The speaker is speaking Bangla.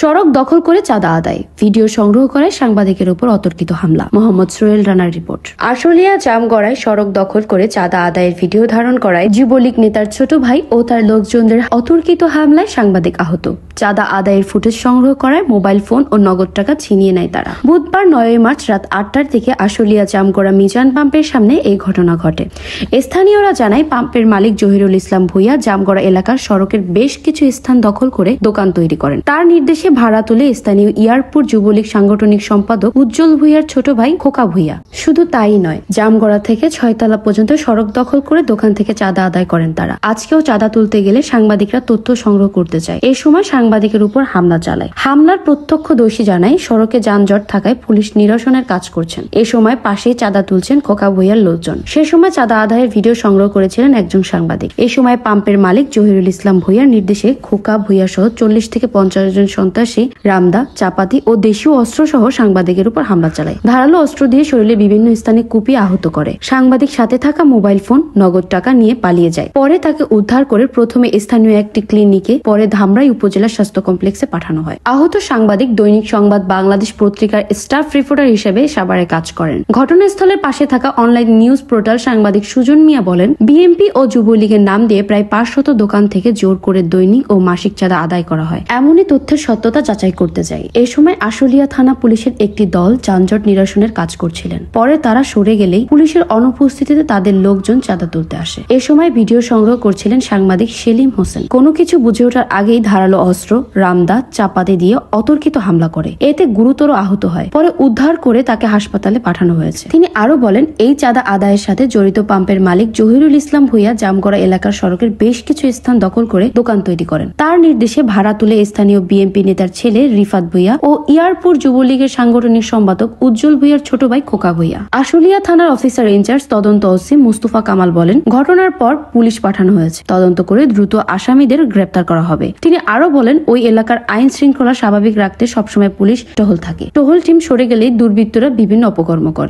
সড়ক দখল করে চাঁদা আদায়, ভিডিও সংগ্রহ করায় সাংবাদিকের উপর অতর্কিত হামলা। মোহাম্মদ সোহেল রানার রিপোর্ট। আশুলিয়া জামগড়ায় সড়ক দখল করে চাঁদা আদায়ের ভিডিও ধারণ করায় যুবলীগ নেতার ছোট ভাই ও তার লোকজনদের অতর্কিত হামলায় সাংবাদিক আহত। চাঁদা আদায়ের ফুটেজ সংগ্রহ করায় মোবাইল ফোন ও নগদ টাকা ছিনিয়ে নেয় তারা। বুধবার 9 মার্চ রাত 8টার দিকে আশুলিয়া জামগড়া মিজান পাম্পের সামনে এই ঘটনা ঘটে। স্থানীয়রা জানায়, পাম্পের মালিক জহিরুল ইসলাম ভূঁইয়া জামগড়া এলাকার সড়কের বেশ কিছু স্থান দখল করে দোকান তৈরি করেন। তার নির্দেশে ভাড়া তুলে স্থানীয় ইয়ারপুর যুবলীগ সাংগঠনিক সম্পাদক উজ্জ্বল ভূঁইয়ার ছোট ভাই খোকা ভূঁইয়া। শুধু তাই নয়, জামগড়া থেকে 6 তলা পর্যন্ত সড়ক দখল করে দোকান থেকে চাঁদা আদায় করেন তারা। আজকেও চাঁদা তুলতে গেলে সাংবাদিকরা তথ্য সংগ্রহ করতে চায়। এই সময় সাংবাদিকের উপর হামলা চালায়। হামলার প্রত্যক্ষদর্শী জানায়, সড়কে যানজট থাকায় পুলিশ নিরসনের কাজ করছেন। এ সময় পাশেই চাঁদা তুলছেন খোকা ভূঁইয়ার লোকজন। সে সময় চাঁদা আদায়ের ভিডিও সংগ্রহ করেছিলেন একজন সাংবাদিক। এই সময় পাম্পের মালিক জহিরুল ইসলাম ভূঁইয়ার নির্দেশে খোকা ভূঁইয়া সহ 40 থেকে 50 জন সন্ত্রাসী রামদা, চাপাতি ও দেশীয় অস্ত্র সহ সাংবাদিকের উপর হামলা চালায়। ধারালো অস্ত্র দিয়ে শরীরে বিভিন্ন স্থানে কুপিয়ে আহত করে। সাংবাদিক সাথে থাকা মোবাইল ফোন, নগদ টাকা নিয়ে পালিয়ে যায়। পরে তাকে উদ্ধার করে প্রথমে স্থানীয় একটি ক্লিনিকে, পরে ধামরাই উপজেলা স্বাস্থ্য কমপ্লেক্সে পাঠানো হয়। আহত সাংবাদিক দৈনিক সংবাদ বাংলাদেশ পত্রিকার স্টাফ রিপোর্টার হিসেবে সাভারে কাজ করেন। ঘটনাস্থলের পাশে থাকা অনলাইন নিউজ পোর্টাল সাংবাদিক সুজন মিয়া বলেন, বিএনপি ও যুবলীগের নাম দিয়ে প্রায় 500 দোকান থেকে জোর করে দৈনিক ও মাসিক চাঁদা আদায় করা হয়। এমনই তথ্যের সত্যতা যাচাই করতে যায়। এ সময় আশুলিয়া থানা পুলিশের একটি দল যানজট নিরসনের কাজ করছিলেন। পরে তারা সরে গেলেই পুলিশের অনুপস্থিতিতে তাদের লোকজন চাঁদা তুলতে আসে। এ সময় ভিডিও সংগ্রহ করছিলেন সাংবাদিক সেলিম হোসেন। কোনো কিছু বুঝে ওঠার আগেই ধারালো অস্ত্র, রামদা, চাপাতি দিয়ে অতর্কিত হামলা করে। এতে গুরুতর আহত হয়। পরে উদ্ধার করে তাকে হাসপাতালে পাঠানো হয়েছে। তিনি আরো বলেন, এই চাঁদা আদায়ের সাথে জড়িত পাম্পের মালিক জহিরুল ইসলাম ভূঁইয়া জামগড়া এলাকার সড়কের বেশ কিছু স্থান দখল করে দোকান তৈরি করেন। তার নির্দেশে ভাড়া তুলে স্থানীয় বিএনপি নেতার ছেলে রিফাত ভূঁইয়া ও ইয়ারপুর যুবলীগের সাংগঠনিক সম্পাদক উজ্জ্বল ভূঁইয়ার ছোট ভাই খোকা ভূঁইয়া। আশুলিয়া থানার অফিসার ইনচার্জ তদন্ত ওসি মুস্তফা কামাল বলেন, ঘটনার পর পুলিশ পাঠানো হয়েছে। তদন্ত করে দ্রুত আসামিদের গ্রেপ্তার করা হবে। তিনি আরো বলেন, ওই এলাকার আইন শৃঙ্খলা স্বাভাবিক রাখতে সবসময় পুলিশ টহল থাকে। টহল টিম সরে গেলেই দুর্বৃত্তরা বিভিন্ন অপকর্ম করে।